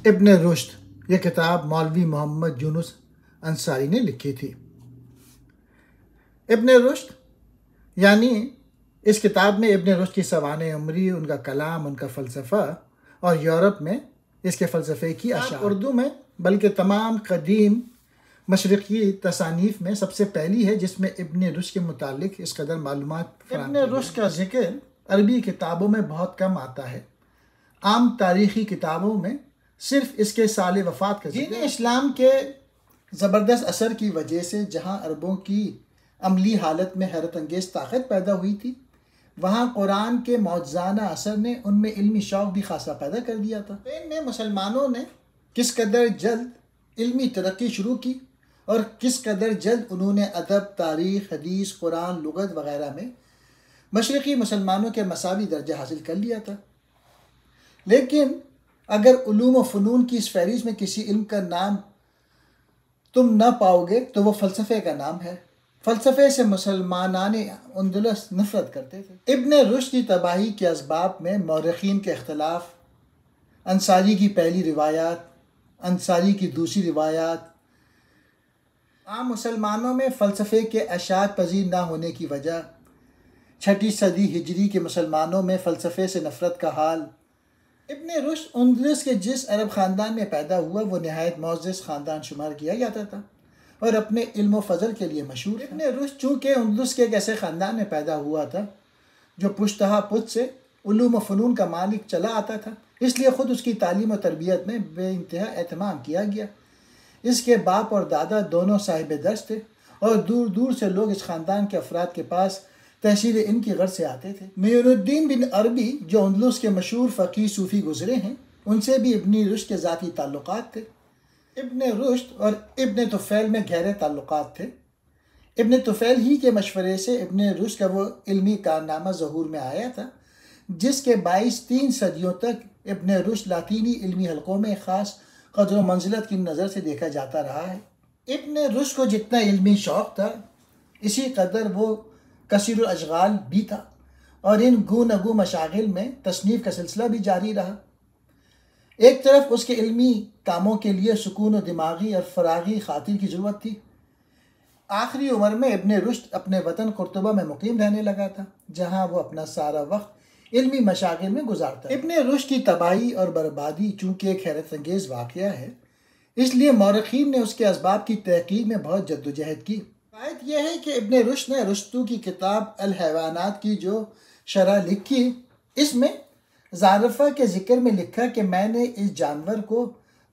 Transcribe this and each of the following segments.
इब्न रुश्द ये किताब मौलवी मोहम्मद यूनुस अंसारी ने लिखी थी। इब्न रुश्द यानी इस किताब में इब्न रुश्द की सवाने उमरी, उनका कलाम, उनका फ़लसफ़ा और यूरोप में इसके फ़लसफ़े की अशार उर्दू में बल्कि तमाम कदीम मशरक़ी तसानीफ़ में सबसे पहली है जिसमें इब्न रुश्द के मुतालिक इस कदर मालूमात। इब्न रुश्द का जिक्र अरबी किताबों में बहुत कम आता है। आम तारीख़ी किताबों में सिर्फ इसके साल वफ़ात का दीन इस्लाम के ज़बरदस्त असर की वजह से जहाँ अरबों की अमली हालत में हैरत अंगेज़ ताकत पैदा हुई थी, वहाँ कुरान के मौजज़ाना असर ने उनमें इल्मी शौक़ भी खासा पैदा कर दिया था। स्पेन में मुसलमानों ने किस कदर जल्द इल्मी तरक्की शुरू की और किस कदर जल्द उन्होंने अदब, तारीख़, हदीस, कुरान, लुग़त वग़ैरह में मशरिक़ी मुसलमानों के मसावी दर्जा हासिल कर लिया था। लेकिन अगर उलूम व फ़नून की इस फ़हरिस्त में किसी इल्म का नाम तुम न पाओगे तो वो फ़लसफ़े का नाम है। फ़लसफ़े से मुसलमानाने अंदलुस नफ़रत करते थे। इब्न रुश्द की तबाही के असबाब में मौरख़ीन के इख्तलाफ, अंसारी की पहली रिवायात, अंसारी की दूसरी रिवायात, आम मुसलमानों में फ़लसफ़े के अशात पज़ीर ना होने की वजह, 6वीं सदी हिजरी के मुसलमानों में फ़लसफ़े से नफ़रत का हाल। इब्न रुश्द अंदलुस के जिस अरब ख़ानदान में पैदा हुआ वो नहायत मोअज़्ज़ज़ ख़ानदान शुमार किया जाता था और अपने इल्म व फ़ज़ल के लिए मशहूर। इब्न रुश्द चूँकि अंदलुस के एक ऐसे ख़ानदान में पैदा हुआ था जो पुश्तहा पुश्त से उलूम व फ़नून का मालिक चला आता था, इसलिए ख़ुद उसकी तालीम और तरबियत में बेइंतहा एहतमाम किया गया। इसके बाप और दादा दोनों साहिब दर्स थे और दूर दूर से लोग इस ख़ानदान के अफराद के पास तहसील इनकी गर्ज से आते थे। मुइनुद्दीन बिन अरबी जो अंदलुस के मशहूर फ़क़ीह सूफ़ी गुज़रे हैं, उनसे भी इब्न रुश्द के ज़ाती ताल्लुक़ात थे। इब्न रुश्द और इब्न तुफ़ैल में गहरे ताल्लुक़ात थे। इब्न तुफ़ैल ही के मशवरे से इब्न रुश्द का वो इल्मी कारनामा ज़हूर में आया था जिसके बाइस 3 सदियों तक इब्न रुश्द लातीनी इल्मी हलकों में ख़ास क़द्र व मंज़िलत की नज़र से देखा जाता रहा है। इब्न रुश्द को जितना इल्मी शौक़ था, इसी कदर वो कसीरुल अशग़ाल भी था और इन गू नगू मशागिल में तसनीफ़ का सिलसिला भी जारी रहा। एक तरफ उसके इल्मी कामों के लिए सुकून और दिमागी और फ़रागी खातिर की ज़रूरत थी। आखिरी उम्र में इब्न रुश्द अपने वतन कुर्तुबा में मुकीम रहने लगा था जहाँ वो अपना सारा वक्त इल्मी मशागिल में गुजारता। इब्न रुश्द की तबाही और बर्बादी चूँकि एक हैरत अंगेज़ वाक़या है, इसलिए मौरख़ीन ने उसके असबाब की तहक़ीक़ में बहुत जद्दोजहद की। बात यह है कि इब्न रुश्द ने अरस्तू की किताब अल हैवानात की जो शरह लिखी, इसमें ज़ारफ़ा के ज़िक्र में लिखा कि मैंने इस जानवर को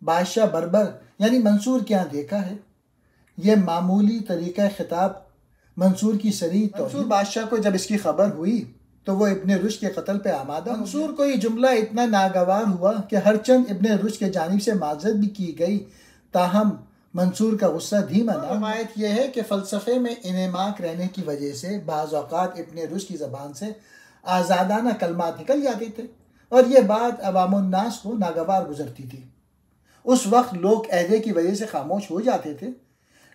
बादशाह बर्बर यानी मंसूर के यहाँ देखा है। यह मामूली तरीक़ा ख़िताब मंसूर की सरी मंसूर बादशाह को जब इसकी खबर हुई तो वो इब्न रुश्द के कत्ल पे आमादा। मंसूर को ये जुमला इतना नागवार हुआ कि हरचंद इब्न रुश्द के जानिब से माज़रत भी की गई, ताहम मंसूर का गुस्सा धीमा ना। रवायत यह है कि फ़लसफ़े में इन्हमाक रहने की वजह से बाज़ औक़ात इब्न रुश्द की ज़बान से आज़ादाना कलमात निकल जाते थे और यह बात अवामुन्नास को नागवार गुजरती थी। उस वक्त लोग अहदे की वजह से खामोश हो जाते थे,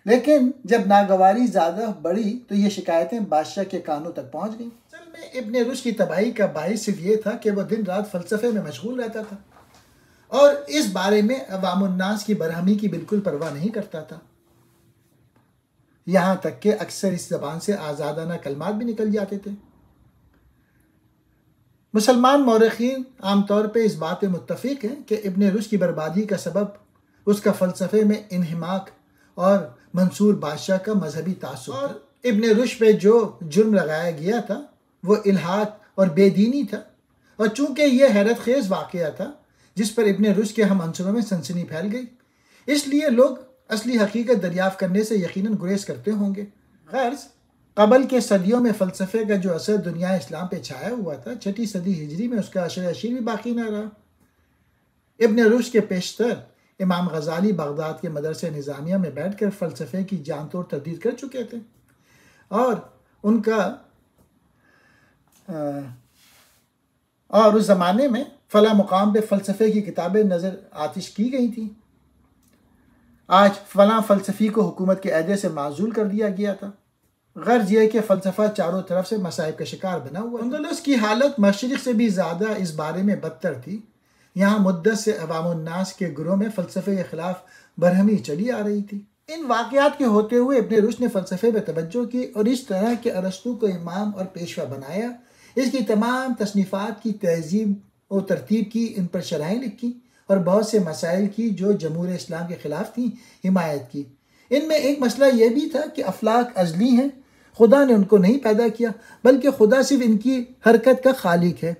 लेकिन जब नागवारी ज़्यादा बढ़ी तो ये शिकायतें बादशाह के कानों तक पहुँच गईं। असल में इब्न रुश्द की तबाही का बाइस सिर्फ ये था कि वह दिन रात फ़लसफ़े में मशगूल रहता था और इस बारे में अवामुन्नास की बरहमी की बिल्कुल परवाह नहीं करता था। यहाँ तक कि अक्सर इस ज़बान से आज़ादाना कलमात भी निकल जाते थे। मुसलमान मौरख़ीन आमतौर पर इस बात में मुत्तफ़िक़ हैं कि इब्न रुश्द की बर्बादी का सबब उसका फ़लसफ़े में इन्हमाक और मंसूर बादशाह का मजहबी तासुब था। इब्न रुश्द पे जो जुर्म लगाया गया था वो इल्हाद और बेदीनी था और चूँकि यह हैरत खेज़ वाक़या था जिस पर इब्न रुश्द के हम अंसरों में सनसनी फैल गई, इसलिए लोग असली हकीकत दरियाफ़्त करने से यकीनन गुरेज करते होंगे। ग़र्ज़ क़बल के सदियों में फ़लसफ़े का जो असर दुनिया इस्लाम पे छाया हुआ था, 6वीं सदी हिजरी में उसका असर अशीर भी बाकी न रहा। इब्न रुश्द के पेशतर इमाम ग़ज़ाली बगदाद के मदरसे निज़ामिया में बैठ कर फ़लसफ़े की जान तोड़ तरदीद कर चुके थे और उस ज़माने में फ़ला मुकाम पे फ़लसफ़े की किताबें नज़र आतिश की गई थी। आज फ़लाँ फ़लसफ़ी को हुकूमत के अहदे से माज़ूल कर दिया गया था। गर्ज यह कि फ़लसफ़ा चारों तरफ से मसाइब का शिकार बना हुआ। अंदलुस की हालत मशरिक़ से भी ज़्यादा इस बारे में बदतर थी। यहाँ मुद्दत से अवामुन्नास के गुरों में फ़लसफ़े के ख़िलाफ़ बरहमी चली आ रही थी। इन वाक़यात के होते हुए इब्न रुश्द ने फ़लसफ़े पर तवज्जो की और इस तरह के अरस्तू को इमाम और पेशवा बनाया। इसकी तमाम तसनीफ़ात की तहज़ीब और तरतीब की, इन पर शरहें लिखी और बहुत से मसाइल की जो जमहूर इस्लाम के ख़िलाफ़ थी हिमायत की। इनमें एक मसला यह भी था कि अफलाक अज़ली हैं, खुदा ने उनको नहीं पैदा किया, बल्कि खुदा सिर्फ इनकी हरकत का खालिक है।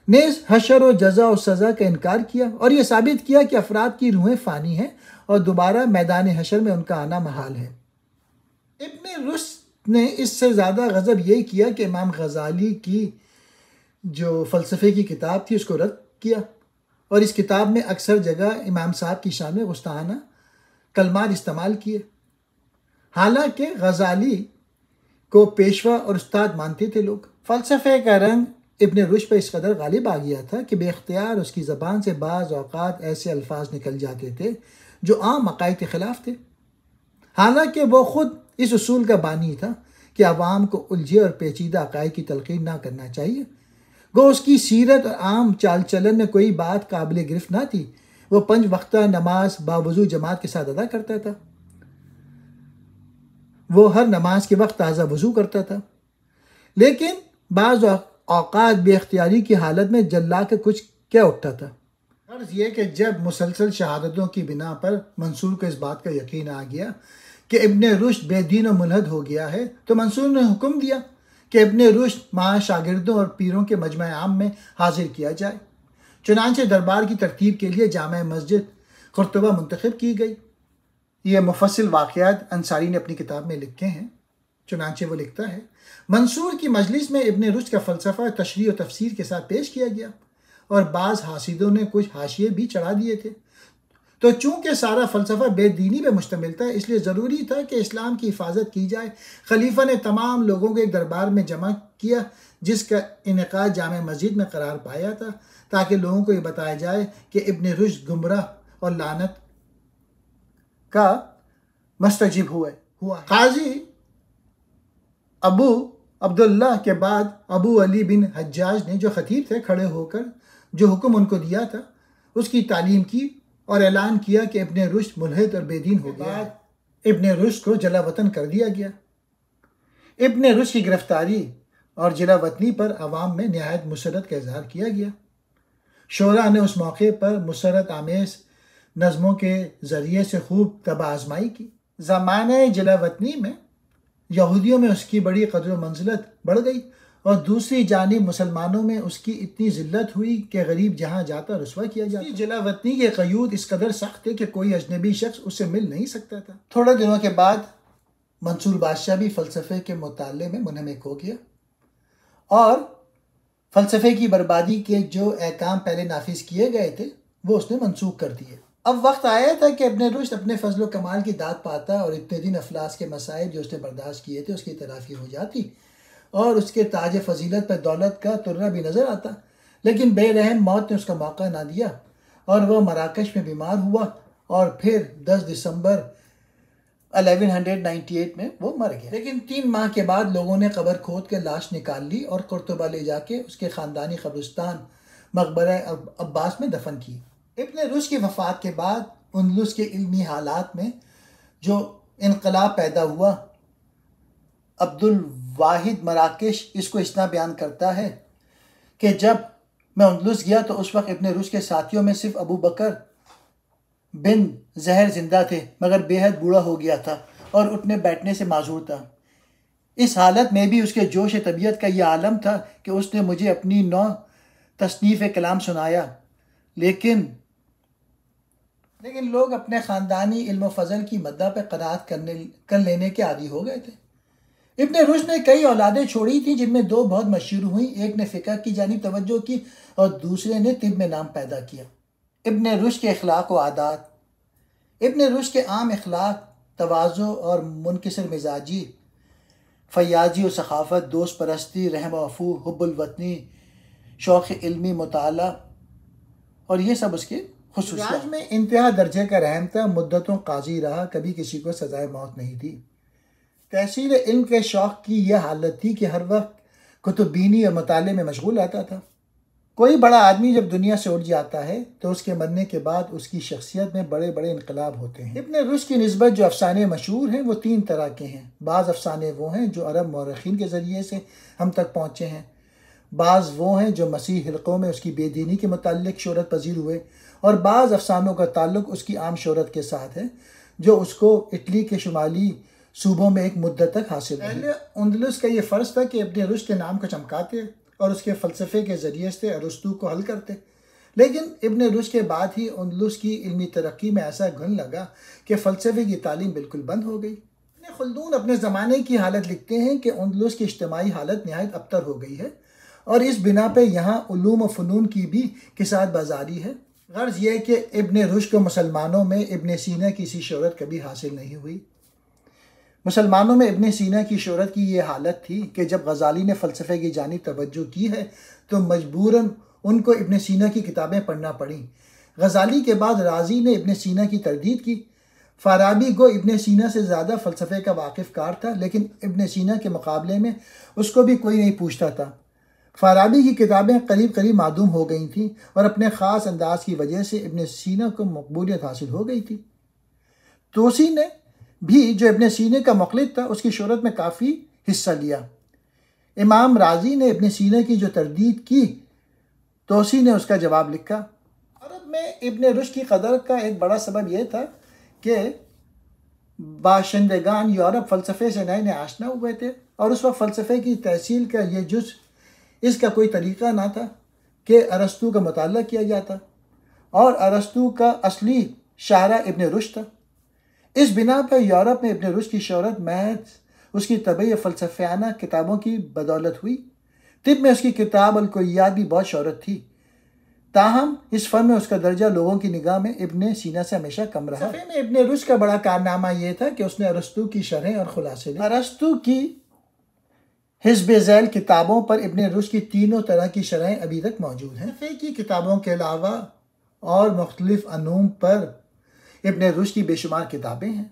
नेज़ हशर और जज़ा और सज़ा का इनकार किया और यह साबित किया कि अफराद की रूहें फ़ानी हैं और दोबारा मैदान हशर में उनका आना महाल है। इब्न रुश्द ने इससे ज़्यादा गज़ब यही किया कि इमाम गज़ाली की जो फ़लसफ़े की किताब थी उसको रद्द किया और इस किताब में अक्सर जगह इमाम साहब की शान में गुस्ताहाना कलमात इस्तेमाल किए। हालांकि गज़ाली को पेशवा और उस्ताद मानते थे लोग। फ़लसफ़े का रंग इब्न रुश्द पर इस कदर गालिब आ गया था कि बेख्तियार उसकी ज़बान से बाज़ औक़ात ऐसे अल्फाज निकल जाते थे जो आम अक़ाइद के ख़िलाफ़ थे। हालांकि वो ख़ुद इस उसूल का बानी था कि अवाम को उलझे और पेचीदा अक़ाइद की तलक़ीन ना करना चाहिए। गो उसकी सीरत और आम चाल चलन में कोई बात काबिल गिरफ़्त ना थी। वो 5 वक्ता नमाज बावजूद जमात के साथ अदा करता था। वो हर नमाज के वक्त ताज़ा वज़ू करता था, लेकिन बाज़ औक़ात बेख्तियारी की हालत में जल्ला के कुछ क्या उठता था। अर्ज़ ये कि जब मुसलसल शहादतों की बिना पर मंसूर को इस बात का यकीन आ गया कि इब्न रुश्द बेदीन और मुल्हद हो गया है, तो मंसूर ने हुक्म दिया कि इब्न रुश्द मां शागिर्दों और पीरों के मजमा आम में हाजिर किया जाए। चुनांचे दरबार की तरतीब के लिए जामा मस्जिद कुर्तुबा मुंतखब की गई। ये मुफस्सिल वाक़यात अंसारी ने अपनी किताब में लिखे हैं। चुनांचे वो लिखता है, मंसूर की मजलिस में इब्न रुश्द का फ़लसफ़ा तशरीह और तफसीर के साथ पेश किया गया और बाज़ हासिदों ने कुछ हाशिए भी चढ़ा दिए थे। तो चूँकि सारा फ़लसफ़ा बेदीनी पर मुश्तमिल था, इसलिए ज़रूरी था कि इस्लाम की हिफाजत की जाए। खलीफा ने तमाम लोगों को एक दरबार में जमा किया जिसका इनेकाद जामा मस्जिद में करार पाया था, ताकि लोगों को ये बताया जाए कि इब्न रुश्द गुमराह और लानत का मुस्तजिब हुआ। काजी अबू अब्दुल्लाह के बाद अबू अली बिन हज्जाज ने, जो खतीब थे, खड़े होकर जो हुक्म उनको दिया था उसकी तालीम की और ऐलान किया कि इब्न रुश्द मुल्हिद और बेदीन हो गया है। इब्न रुश्द को जला वतन कर दिया गया। इब्न रुश्द की गिरफ्तारी और जला वतनी पर अवाम में नहायत मुसरत का इजहार किया गया। शोरा ने उस मौके पर मुसरत आमेज़ नज़मों के ज़रिए से खूब तबाह आज़माई की। ज़माने जला वतनी में यहूदियों में उसकी बड़ी कदर मंजिलत बढ़ गई और दूसरी जानिब मुसलमानों में उसकी इतनी ज़िल्लत हुई कि गरीब जहाँ जाता रुस्वा किया जाता। जला वतनी के क़यूद इस कदर सख्त थे कि कोई अजनबी शख्स उससे मिल नहीं सकता था। थोड़े दिनों के बाद मंसूर बादशाह भी फ़लसफ़े के मुताले में मुनहमिक हो गया और फ़लसफ़े की बर्बादी के जो अहकाम पहले नाफिज किए गए थे वो उसने मनसूख कर दिए। अब वक्त आया था कि इब्न रुश्द अपने फजल कमाल की दाद पाता और इतने दिन अफलास के मसाइल जो उसने बर्दाश्त किए थे उसकी तराफ़ी हो जाती और उसके ताज फजीलत पर दौलत का तुर्रा भी नज़र आता। लेकिन बेरहम मौत ने उसका मौका ना दिया और वह मराकश में बीमार हुआ और फिर 10 दिसंबर 1198 में वो मर गया। लेकिन 3 माह के बाद लोगों ने कब्र खोद के लाश निकाल ली और कुर्तुबा ले जाके उसके ख़ानदानी कब्रिस्तान मकबरा अब्बास में दफन की। इब्न रुश्द की वफ़ात के बाद अंदलुस के इल्मी हालात में जो इनकलाब पैदा हुआ, अब्दुल वाहिद मराकेश इसको इतना बयान करता है कि जब मैं अंदलुस गया तो उस वक्त इब्न रुश्द के साथियों में सिर्फ अबू बकर बिन ज़हर जिंदा थे, मगर बेहद बूढ़ा हो गया था और उठने बैठने से माजूर था। इस हालत में भी उसके जोश तबीयत का यह आलम था कि उसने मुझे अपनी नौ तसनीफ़ कलाम सुनाया। लेकिन लोग अपने ख़ानदानी इल्म फ़ज़ल की मद्दा पर क़नाअत कर लेने के आदी हो गए थे। इब्न रुश्द ने कई औलादें छोड़ी थी जिनमें 2 बहुत मशहूर हुई। एक ने फ़िक़ह की जानिब तवज्जो की और दूसरे ने तिब में नाम पैदा किया। इब्न रुश्द के अखलाक व आदात। इब्न रुश्द के आम अखलाक तवाज़ु और मुनकिसर मिजाजी, फ़याज़ी और सखाफ़त, दोस्त परस्ती, रहम व अफ़ू, हुब्बुल वतनी, शौक़ इल्मी मुताला और ये सब उसके खुसूसियात में इंतहा दर्जे का रहम था। मुद्दतों काजी रहा, कभी किसी को सज़ाए मौत नहीं दी। तहसील इल्म के शौक़ की यह हालत थी कि हर वक्त कुतुबीनी और मुताले में मशगूल रहता था। कोई बड़ा आदमी जब दुनिया से उठ जाता है तो उसके मरने के बाद उसकी शख्सियत में बड़े बड़े इनकलाब होते हैं। इब्न रुश्द की निस्बत जो अफसाने मशहूर हैं वो 3 तरह के हैं। बाज़ अफसाने वो हैं जो अरब मौरखीन के ज़रिए से हम तक पहुँचे हैं, बाज़ वो हैं जो मसीह हिल्कों में उसकी बेदीनी के मुताल्लिक शोहरत पजीर हुए, और बाज़ अफसानों का ताल्लुक उसकी आम शोहरत के साथ है जो उसको इटली के शुमाली सूबों में एक मुद्दत तक हासिल है। पहले अंदलुस का ये फ़र्ज़ था कि इब्न रुश्द के नाम को चमकाते और उसके फ़लसफ़े के ज़रिए से अरस्तू को हल करते, लेकिन इब्न रुश्द के बाद ही अंदलुस की इल्मी तरक्की में ऐसा घुन लगा कि फ़लसफ़े की तालीम बिल्कुल बंद हो गई। इब्न खल्दून अपने ज़माने की हालत लिखते हैं कि अंदलुस की इज्तिमाई हालत नहायत अबतर हो गई है और इस बिना पर यहाँ उलूम व फ़नून की भी किसात बाजारी है। गर्ज़ ये कि इब्न रुश्द को मुसलमानों में इब्न सीना की सी शोहरत कभी हासिल नहीं हुई। मुसलमानों में इब्न सीना की शोहरत की ये हालत थी कि जब गज़ाली ने फ़लसफ़े की जानिब तवज्जो की है तो मजबूरन उनको इब्न सीना की किताबें पढ़ना पड़ी। गज़ाली के बाद राज़ी ने इब्न सीना की तरदीद की। फ़ाराबी गो इब्न सीना से ज़्यादा फ़लसफ़े का वाकिफ़ कार था, लेकिन इब्न सीना के मुकाबले में उसको भी कोई नहीं पूछता था। फ़ाराबी की किताबें करीब करीब मादूम हो गई थीं और अपने ख़ास अंदाज की वजह से इब्न सीना को मकबूलियत हासिल हो गई थी। तोसी ने भी, जो इब्न सीना का मुखलिद था, उसकी शोहरत में काफ़ी हिस्सा लिया। इमाम राजी ने इब्न सीना की जो तरदीद की, तोसी ने उसका जवाब लिखा। अरब में इब्न रुश्द की कदर का एक बड़ा सबब यह था कि बाशिंदगान यूरोप फ़लसफ़े से नए नए आशना हुए थे और उस वक्त फ़लसफ़े की तहसील का ये जुज़ इसका कोई तरीक़ा ना था कि अरस्तू का मुताला किया जाता, और अरस्तू का असली शारा इब्न रुश्द था। इस बिना पर यूरोप में इब्न रुश्द की शोहरत महज उसकी तबई फ़लसफ़ाना किताबों की बदौलत हुई। तिब में उसकी किताब अल-कुलियात भी बहुत शोहरत थी, ताहम इस फ़न में उसका दर्जा लोगों की निगाह में इब्न सीना से हमेशा कम रहा। फ़लसफ़े में इब्न रुश्द का बड़ा कारनामा यह था कि उसने अरस्तू की शरह और खुलासे दिए। अरस्तू की हिज़्ब ज़ैल किताबों पर इब्न रुश्द की तीनों तरह की शरहें अभी तक मौजूद हैं। फ़लसफ़े की किताबों के अलावा और मुख्तलिफ़ अनूम पर इब्न रुश्द की बेशुमार किताबें हैं।